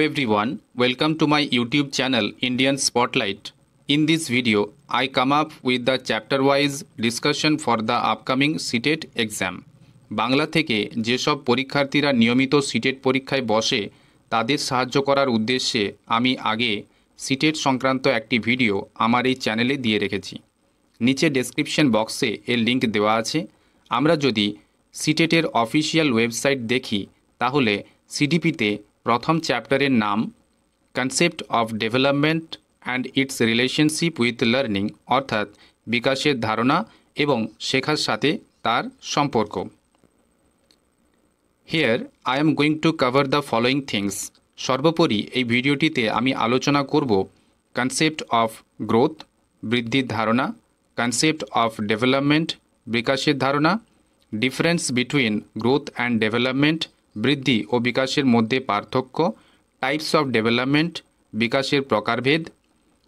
everyone, welcome to my YouTube channel Indian Spotlight. In this video, I come up with the chapter-wise discussion for the upcoming CTET exam. Bangla থেকে যেসব পরীক্ষার্থীরা নিয়মিত CTET পরীক্ষায় বসে তাদের সাহায্য করার উদ্দেশ্যে আমি আগে সিটেট সংক্রান্ত একটি ভিডিও আমার এই চ্যানেলে দিয়ে রেখেছি। নিচে ডেসক্রিপশন বক্সে এর লিঙ্ক দেওয়া আছে। আমরা যদি সিটেটের অফিসিয়াল ওয়েবসাইট দেখি তাহলে সিডিপিতে প্রথম চ্যাপ্টারের নাম concept of development and it's relationship with learning অর্থাৎ বিকাশের ধারণা এবং শেখার সাথে তার সম্পর্ক। Here I am going to cover the following things. সর্বোপরি এই ভিডিওটিতে আমি আলোচনা করব কনসেপ্ট অফ গ্রোথ বৃদ্ধির ধারণা, কনসেপ্ট অফ ডেভেলপমেন্ট বিকাশের ধারণা, difference between growth and development বৃদ্ধি ও বিকাশের মধ্যে পার্থক্য, টাইপস অফ ডেভেলপমেন্ট বিকাশের প্রকারভেদ,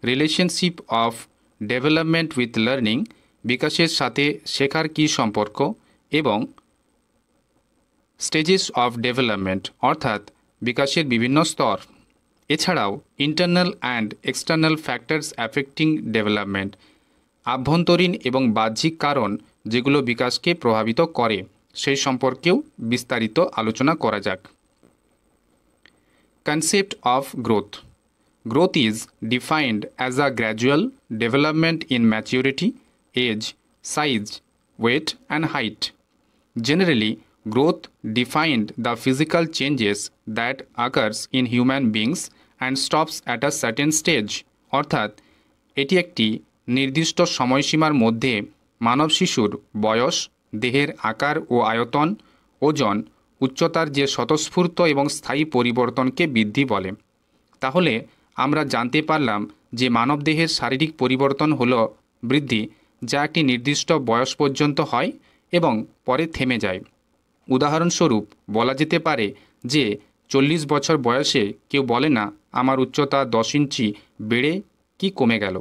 relationship of development with learning বিকাশের সাথে শেখার কী সম্পর্ক এবং স্টেজেস অফ ডেভেলপমেন্ট অর্থাৎ বিকাশের বিভিন্ন স্তর। এছাড়াও internal and external factors affecting development আভ্যন্তরীণ এবং বাহ্যিক কারণ যেগুলো বিকাশকে প্রভাবিত করে সেই সম্পর্কেও বিস্তারিত আলোচনা করা যাক। Concept of growth. Growth is defined as a gradual development in maturity, age, size, weight, and height. Generally, growth defined the physical changes that occurs in human beings and stops at a certain stage. অর্থাৎ এটি একটি নির্দিষ্ট সময়সীমার মধ্যে মানব শিশুর বয়স, দেহের আকার ও আয়তন, ওজন, উচ্চতার যে স্বতঃস্ফূর্ত এবং স্থায়ী পরিবর্তনকে বৃদ্ধি বলে। তাহলে আমরা জানতে পারলাম যে মানবদেহের শারীরিক পরিবর্তন হল বৃদ্ধি, যা একটি নির্দিষ্ট বয়স পর্যন্ত হয় এবং পরে থেমে যায়। উদাহরণস্বরূপ বলা যেতে পারে যে 40 বছর বয়সে কেউ বলে না আমার উচ্চতা 10 ইঞ্চি বেড়ে কি কমে গেল।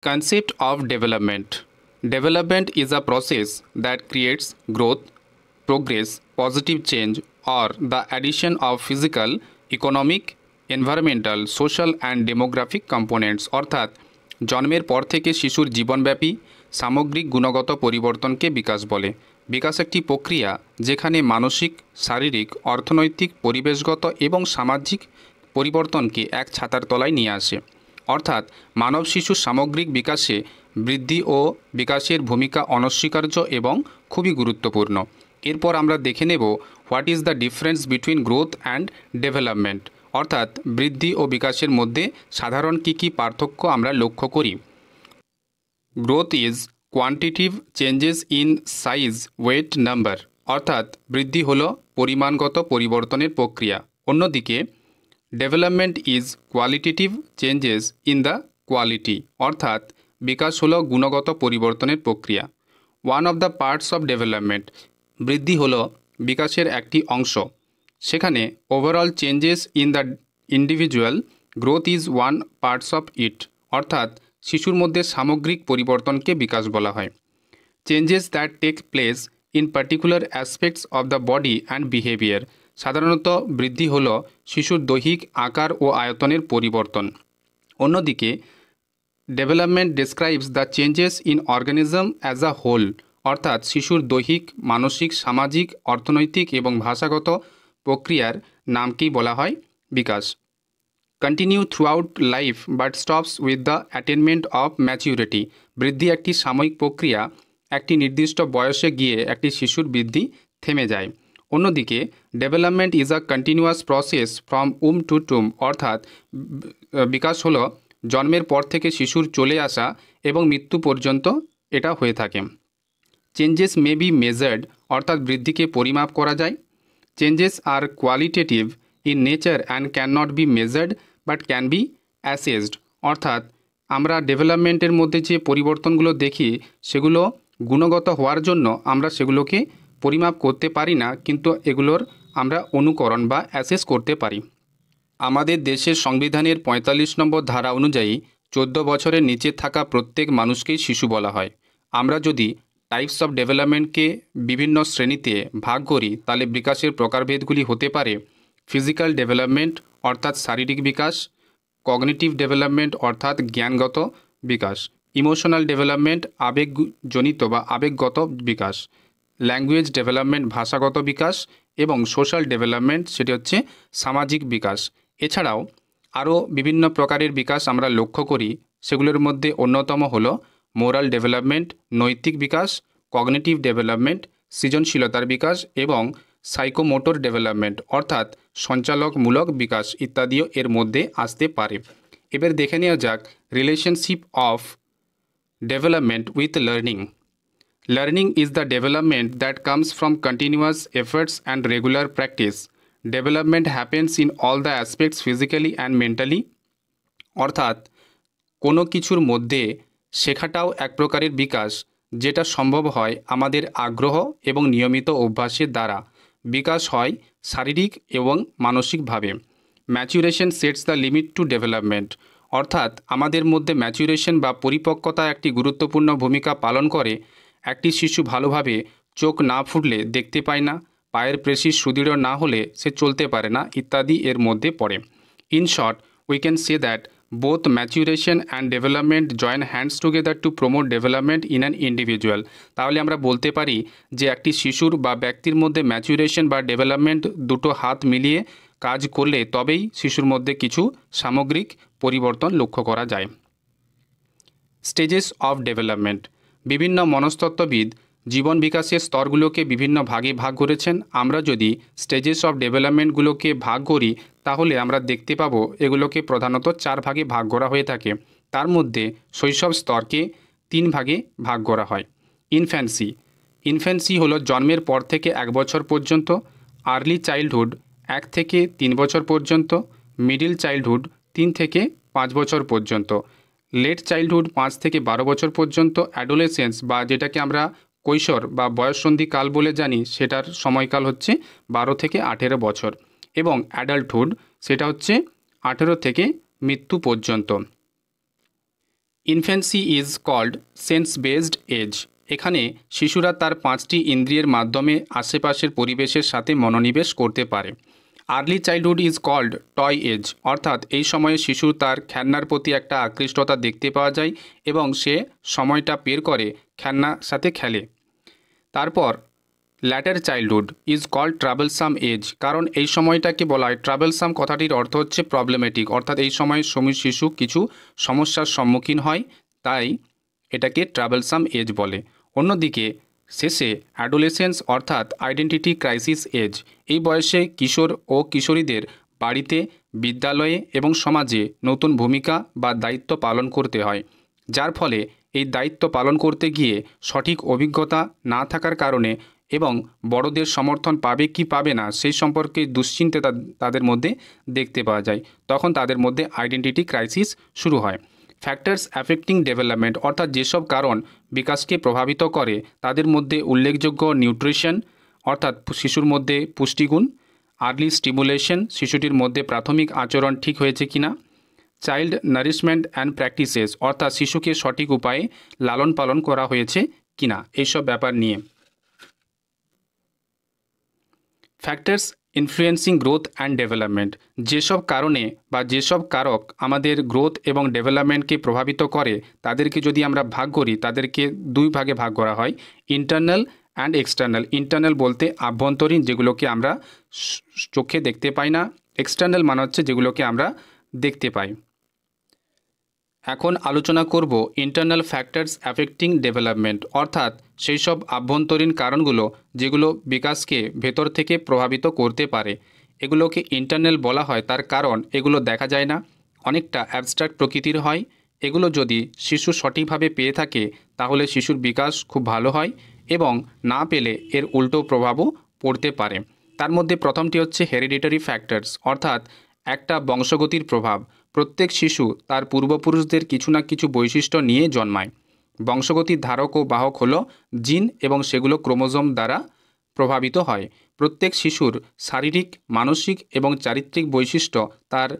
Concept of development. Development is a process that creates growth, progress, positive change, or the addition of physical, economic, environmental, social and demographic components অর্থাৎ জন্মের পর থেকে শিশুর জীবনব্যাপী সামগ্রিক গুণগত পরিবর্তনকে বিকাশ বলে। বিকাশ একটি প্রক্রিয়া যেখানে মানসিক, শারীরিক, অর্থনৈতিক, পরিবেশগত এবং সামাজিক পরিবর্তনকে এক ছাতার তলায় নিয়ে আসে। অর্থাৎ মানব শিশুর সামগ্রিক বিকাশে বৃদ্ধি ও বিকাশের ভূমিকা অনস্বীকার্য এবং খুবই গুরুত্বপূর্ণ। এরপর আমরা দেখে নেব what is the difference between growth and development অর্থাৎ বৃদ্ধি ও বিকাশের মধ্যে সাধারণ কী পার্থক্য আমরা লক্ষ্য করি। Growth is quantitative changes in size, weight, number অর্থাৎ বৃদ্ধি হলো পরিমাণগত পরিবর্তনের প্রক্রিয়া। অন্যদিকে development is qualitative changes in the quality অর্থাৎ বিকাশ হলো গুণগত পরিবর্তনের প্রক্রিয়া। One of the parts of development বৃদ্ধি হলো বিকাশের একটি অংশ। সেখানে overall changes in the individual growth is one parts of it অর্থাৎ শিশুর মধ্যে সামগ্রিক পরিবর্তনকে বিকাশ বলা হয়। Changes that take place in particular aspects of the body and behaviour সাধারণত বৃদ্ধি হল শিশুর দৈহিক আকার ও আয়তনের পরিবর্তন। অন্যদিকে development describes the changes in organism as a whole অর্থাৎ শিশুর দৈহিক, মানসিক, সামাজিক, অর্থনৈতিক এবং ভাষাগত প্রক্রিয়ার নামকেই বলা হয় বিকাশ। Continue throughout life but stops with the attainment of maturity বৃদ্ধি একটি সাময়িক প্রক্রিয়া, একটি নির্দিষ্ট বয়সে গিয়ে একটি শিশুর বৃদ্ধি থেমে যায়। অন্যদিকে development is a continuous process from womb to tomb অর্থাৎ বিকাশ হলো জন্মের পর থেকে শিশুর চলে আসা এবং মৃত্যু পর্যন্ত এটা হয়ে থাকে। চেঞ্জেস মে বি মেজার্ড অর্থাৎ বৃদ্ধিকে পরিমাপ করা যায়। Changes are qualitative in nature and can not be measured but can be assessed অর্থাৎ আমরা ডেভেলপমেন্টের মধ্যে যে পরিবর্তনগুলো দেখি সেগুলো গুণগত হওয়ার জন্য আমরা সেগুলোকে পরিমাপ করতে পারি না, কিন্তু এগুলোর আমরা অনুকরণ বা অ্যাসেস করতে পারি। আমাদের দেশের সংবিধানের 45 নম্বর ধারা অনুযায়ী 14 বছরের নিচে থাকা প্রত্যেক মানুষকেই শিশু বলা হয়। আমরা যদি টাইপস অফ ডেভেলপমেন্টকে বিভিন্ন শ্রেণীতে ভাগ করি তাহলে বিকাশের প্রকারভেদগুলি হতে পারে ফিজিক্যাল ডেভেলপমেন্ট অর্থাৎ শারীরিক বিকাশ, কগনিটিভ ডেভেলপমেন্ট অর্থাৎ জ্ঞানগত বিকাশ, ইমোশনাল ডেভেলপমেন্ট আবেগজনিত বা আবেগগত বিকাশ, ল্যাঙ্গুয়েজ ডেভেলপমেন্ট ভাষাগত বিকাশ এবং সোশ্যাল ডেভেলপমেন্ট সেটি হচ্ছে সামাজিক বিকাশ। এছাড়াও আরও বিভিন্ন প্রকারের বিকাশ আমরা লক্ষ্য করি, সেগুলোর মধ্যে অন্যতম হল মোরাল ডেভেলপমেন্ট নৈতিক বিকাশ, কগনিটিভ ডেভেলপমেন্ট সৃজনশীলতার বিকাশ এবং সাইকোমোটর ডেভেলপমেন্ট অর্থাৎ সঞ্চালকমূলক বিকাশ ইত্যাদিও এর মধ্যে আসতে পারে। এবার দেখে নেওয়া যাক relationship of development with learning. Learning is the development that comes from continuous efforts and regular practice. Development happens in all the aspects physically and mentally. অর্থাৎ কোনো কিছুর মধ্যে শেখাটাও এক প্রকারের বিকাশ, যেটা সম্ভব হয় আমাদের আগ্রহ এবং নিয়মিত অভ্যাসের দ্বারা। বিকাশ হয় শারীরিক এবং মানসিকভাবে। Maturation sets the limit to development. অর্থাৎ আমাদের মধ্যে ম্যাচুরেশন বা পরিপক্কতা একটি গুরুত্বপূর্ণ ভূমিকা পালন করে। একটি শিশু ভালোভাবে চোখ না ফুটলে দেখতে পায় না, পায়ের পেশি সুদৃঢ় না হলে সে চলতে পারে না ইত্যাদি এর মধ্যে পড়ে। In short, we can say that both maturation and development join hands together to promote development in an individual. তাহলে আমরা বলতে পারি যে একটি শিশুর বা ব্যক্তির মধ্যে ম্যাচুরেশন বা ডেভেলপমেন্ট দুটো হাত মিলিয়ে কাজ করলে তবেই শিশুর মধ্যে কিছু সামগ্রিক পরিবর্তন লক্ষ্য করা যায়। Stages of development. বিভিন্ন মনস্তত্ত্ববিদ জীবন বিকাশের স্তরগুলোকে বিভিন্ন ভাগে ভাগ করেছেন। আমরা যদি স্টেজেস অফ ডেভেলপমেন্টগুলোকে ভাগ করি তাহলে আমরা দেখতে পাবো এগুলোকে প্রধানত 4 ভাগে ভাগ করা হয়ে থাকে। তার মধ্যে শৈশব স্তরকে 3 ভাগে ভাগ করা হয়। ইনফ্যান্সি হলো জন্মের পর থেকে 1 বছর পর্যন্ত, আর্লি চাইল্ডহুড 1 থেকে 3 বছর পর্যন্ত, মিডিল চাইল্ডহুড 3 থেকে 5 বছর পর্যন্ত, লেট চাইল্ডহুড 5 থেকে 12 বছর পর্যন্ত, অ্যাডোলেসেন্স বা যেটাকে আমরা কৈশোর বা বয়ঃসন্ধি কাল বলে জানি সেটার সময়কাল হচ্ছে 12 থেকে 18 বছর, এবং অ্যাডাল্টহুড সেটা হচ্ছে 18 থেকে মৃত্যু পর্যন্ত। Infancy is called sense based age. এখানে শিশুরা তার 5টি ইন্দ্রিয়ের মাধ্যমে আশেপাশের পরিবেশের সাথে মনোনিবেশ করতে পারে। Early childhood is called toy age, অর্থাৎ এই সময়ে শিশু তার খেলনার প্রতি একটা আকৃষ্টতা দেখতে পাওয়া যায় এবং সে সময়টা বের করে খেলনার সাথে খেলে। তারপর later childhood is called troublesome age, কারণ এই সময়টাকে বলা হয় ট্রাভেলসাম, কথাটির অর্থ হচ্ছে প্রবলেমেটিক, অর্থাৎ এই সময় শিশু কিছু সমস্যার সম্মুখীন হয়, তাই এটাকে ট্রাভেলসাম এজ বলে। অন্যদিকে শেষে অ্যাডোলেসেন্স অর্থাৎ আইডেন্টিটি ক্রাইসিস এজ। এই বয়সে কিশোর ও কিশোরীদের বাড়িতে, বিদ্যালয়ে এবং সমাজে নতুন ভূমিকা বা দায়িত্ব পালন করতে হয়, যার ফলে এই দায়িত্ব পালন করতে গিয়ে সঠিক অভিজ্ঞতা না থাকার কারণে এবং বড়দের সমর্থন পাবে কি পাবে না সেই সম্পর্কে দুশ্চিন্তা তাদের মধ্যে দেখতে পাওয়া যায়। তখন তাদের মধ্যে আইডেন্টিটি ক্রাইসিস শুরু হয়। ফ্যাক্টরস অ্যাফেক্টিং ডেভেলপমেন্ট অর্থাৎ যেসব কারণ বিকাশকে প্রভাবিত করে তাদের মধ্যে উল্লেখযোগ্য নিউট্রিশন অর্থাৎ শিশুর মধ্যে পুষ্টিগুণ, আর্লি স্টিমুলেশন শিশুটির মধ্যে প্রাথমিক আচরণ ঠিক হয়েছে কিনা, চাইল্ড নারিশমেন্ট অ্যান্ড প্র্যাকটিসেস অর্থাৎ শিশুকে সঠিক উপায়ে লালন পালন করা হয়েছে কিনা, এইসব ব্যাপার নিয়ে। Factors influencing growth and development, যেসব কারণে বা যেসব কারক আমাদের গ্রোথ এবং ডেভেলপমেন্টকে প্রভাবিত করে তাদেরকে যদি আমরা ভাগ করি তাদেরকে 2 ভাগে ভাগ করা হয়, ইন্টারনাল অ্যান্ড এক্সটার্নাল। ইন্টারনাল বলতে আভ্যন্তরীণ, যেগুলোকে আমরা চোখে দেখতে পাই না, এক্সটার্নাল মানে হচ্ছে যেগুলোকে আমরা দেখতে পাই। এখন আলোচনা করব ইন্টারনাল ফ্যাক্টরস অ্যাফেক্টিং ডেভেলপমেন্ট, অর্থাৎ সেই সব আভ্যন্তরীণ কারণগুলো যেগুলো বিকাশকে ভেতর থেকে প্রভাবিত করতে পারে। এগুলোকে ইন্টারনাল বলা হয় তার কারণ এগুলো দেখা যায় না, অনেকটা অ্যাবস্ট্রাক্ট প্রকৃতির হয়। এগুলো যদি শিশু সঠিকভাবে পেয়ে থাকে তাহলে শিশুর বিকাশ খুব ভালো হয় এবং না পেলে এর উল্টো প্রভাবও পড়তে পারে। তার মধ্যে প্রথমটি হচ্ছে হেরিডিটারি ফ্যাক্টরস, অর্থাৎ একটা বংশগতির প্রভাব। প্রত্যেক শিশু তার পূর্বপুরুষদের কিছু না কিছু বৈশিষ্ট্য নিয়ে জন্মায়। বংশগতির ধারক ও বাহক হলো জিন এবং সেগুলো ক্রোমোজোম দ্বারা প্রভাবিত হয়। প্রত্যেক শিশুর শারীরিক, মানসিক এবং চারিত্রিক বৈশিষ্ট্য তার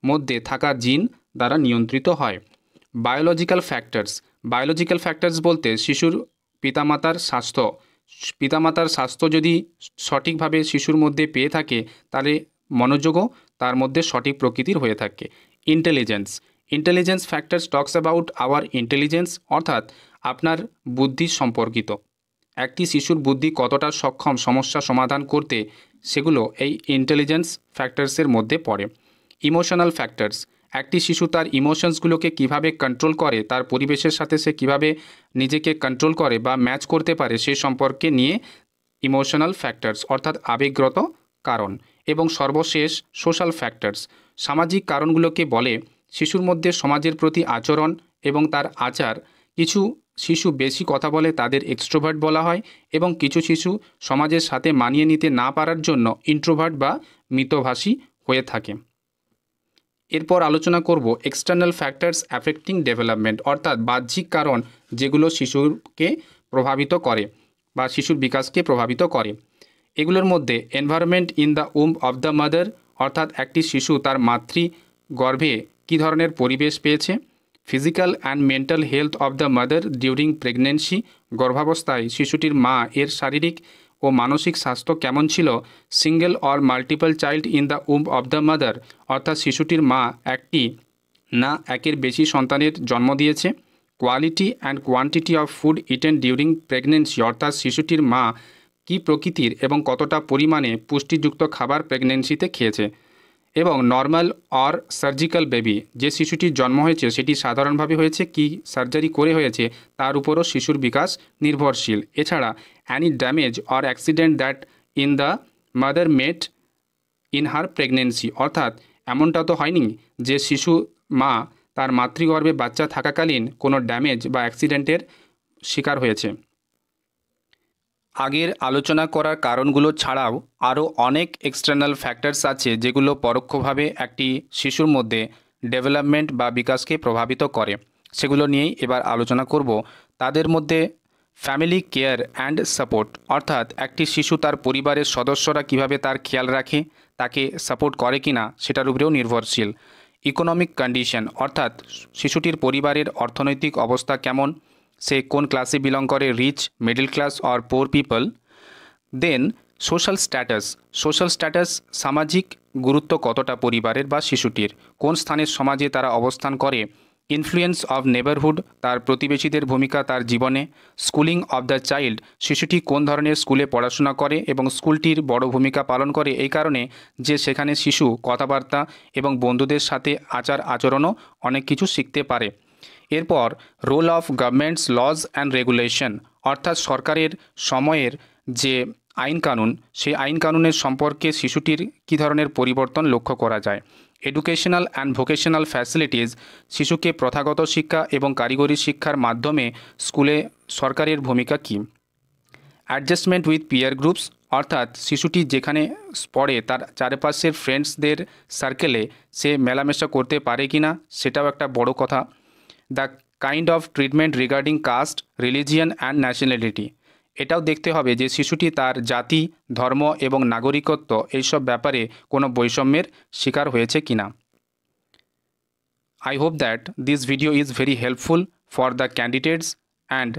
মধ্যে থাকা জিন দ্বারা নিয়ন্ত্রিত হয়। বায়োলজিক্যাল ফ্যাক্টরস বলতে শিশুর পিতামাতার স্বাস্থ্য যদি সঠিকভাবে শিশুর মধ্যে পেয়ে থাকে তাহলে মনোযোগও তার মধ্যে সঠিক প্রকৃতির হয়ে থাকে। Intelligence factors talks about our intelligence, অর্থাৎ আপনার বুদ্ধি সম্পর্কিত। একটি শিশুর বুদ্ধি কতটা সক্ষম সমস্যা সমাধান করতে, সেগুলো এই ইন্টেলিজেন্স ফ্যাক্টরসের মধ্যে পড়ে। ইমোশনাল ফ্যাক্টরস, একটি শিশু তার ইমোশনসগুলোকে কিভাবে কন্ট্রোল করে, তার পরিবেশের সাথে সে কিভাবে নিজেকে কন্ট্রোল করে বা ম্যাচ করতে পারে সে সম্পর্কে নিয়ে ইমোশনাল ফ্যাক্টরস অর্থাৎ আবেগগত কারণ। এবং সর্বশেষ সোশ্যাল ফ্যাক্টরস, সামাজিক কারণগুলোকে বলে শিশুর মধ্যে সমাজের প্রতি আচরণ এবং তার আচার। কিছু শিশু বেশি কথা বলে, তাদের এক্সট্রোভার্ট বলা হয়, এবং কিছু শিশু সমাজের সাথে মানিয়ে নিতে না পারার জন্য ইন্ট্রোভার্ট বা মিতভাষী হয়ে থাকে। এরপর আলোচনা করব এক্সটার্নাল ফ্যাক্টরস অ্যাফেক্টিং ডেভেলপমেন্ট, অর্থাৎ বাহ্যিক কারণ যেগুলো শিশুকে প্রভাবিত করে বা শিশুর বিকাশকে প্রভাবিত করে। এগুলোর মধ্যে environment in the womb of the mother, অর্থাৎ একটি শিশু তার মাতৃগর্ভে কী ধরনের পরিবেশ পেয়েছে। Physical and mental health of the mother during pregnancy, গর্ভাবস্থায় শিশুটির মা এর শারীরিক ও মানসিক স্বাস্থ্য কেমন ছিল। Single or multiple child in the womb of the mother, অর্থাৎ শিশুটির মা একটি না একের বেশি সন্তানের জন্ম দিয়েছে। Quality and quantity of food eaten during pregnancy, অর্থাৎ শিশুটির মা কী প্রকৃতির এবং কতটা পরিমাণে পুষ্টিযুক্ত খাবার প্রেগনেন্সিতে খেয়েছে। এবং নর্মাল অর সার্জিক্যাল বেবি, যে শিশুটির জন্ম হয়েছে সেটি সাধারণভাবে হয়েছে কি সার্জারি করে হয়েছে, তার উপরও শিশুর বিকাশ নির্ভরশীল। এছাড়া any damage or accident that in the mother met in her pregnancy, অর্থাৎ এমনটা তো হয়নি যে শিশু মা তার মাতৃগর্ভে বাচ্চা থাকাকালীন কোনো ড্যামেজ বা অ্যাক্সিডেন্টের শিকার হয়েছে। আগের আলোচনা করার কারণগুলো ছাড়াও আরও অনেক এক্সটার্নাল ফ্যাক্টরস আছে যেগুলো পরোক্ষভাবে একটি শিশুর মধ্যে ডেভেলপমেন্ট বা বিকাশকে প্রভাবিত করে। সেগুলো নিয়েই এবার আলোচনা করব। তাদের মধ্যে ফ্যামিলি কেয়ার অ্যান্ড সাপোর্ট, অর্থাৎ একটি শিশু তার পরিবারের সদস্যরা কিভাবে তার খেয়াল রাখে, তাকে সাপোর্ট করে কিনা সেটার উপরেও নির্ভরশীল। ইকোনমিক কন্ডিশন, অর্থাৎ শিশুটির পরিবারের অর্থনৈতিক অবস্থা কেমন, সে কোন ক্লাসে বিলং করে, rich, middle class or poor people. Then social status, সামাজিক গুরুত্ব কতটা পরিবারের বা শিশুটির, কোন স্থানের সমাজে তারা অবস্থান করে। ইনফ্লুয়েন্স অফ নেবারহুড, তার প্রতিবেশীদের ভূমিকা তার জীবনে। স্কুলিং অফ দ্য চাইল্ড, শিশুটি কোন ধরনের স্কুলে পড়াশোনা করে এবং স্কুলটির বড় ভূমিকা পালন করে এই কারণে যে সেখানে শিশু কথাবার্তা এবং বন্ধুদের সাথে আচার আচরণও অনেক কিছু শিখতে পারে। এরপর role of governments laws and regulation, অর্থাৎ সরকারের সময়ের যে আইন কানুন, সেই আইন কানুনের সম্পর্কে শিশুটির কী ধরনের পরিবর্তন লক্ষ্য করা যায়। এডুকেশনাল অ্যান্ড ভোকেশনাল ফ্যাসিলিটিস, শিশুকে প্রথাগত শিক্ষা এবং কারিগরি শিক্ষার মাধ্যমে স্কুলে সরকারের ভূমিকা কী। অ্যাডজাস্টমেন্ট উইথ পিয়ার গ্রুপস, অর্থাৎ শিশুটি যেখানে পড়ে তার চারপাশের ফ্রেন্ডসদের সার্কেলে সে মেলামেশা করতে পারে কি না, সেটাও একটা বড় কথা। The kind of treatment regarding caste, religion and nationality, এটাও দেখতে হবে যে শিশুটি তার জাতি, ধর্ম এবং নাগরিকত্ব এইসব ব্যাপারে কোনো বৈষম্যের শিকার হয়েছে কিনা। I hope that this video is very helpful for the candidates, and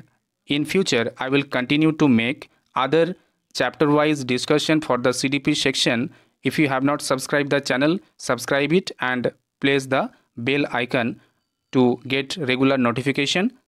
in future I will continue to make other chapter-wise discussion for the CDP section. If you have not subscribed the channel, subscribe it and press the bell icon to get regular notification.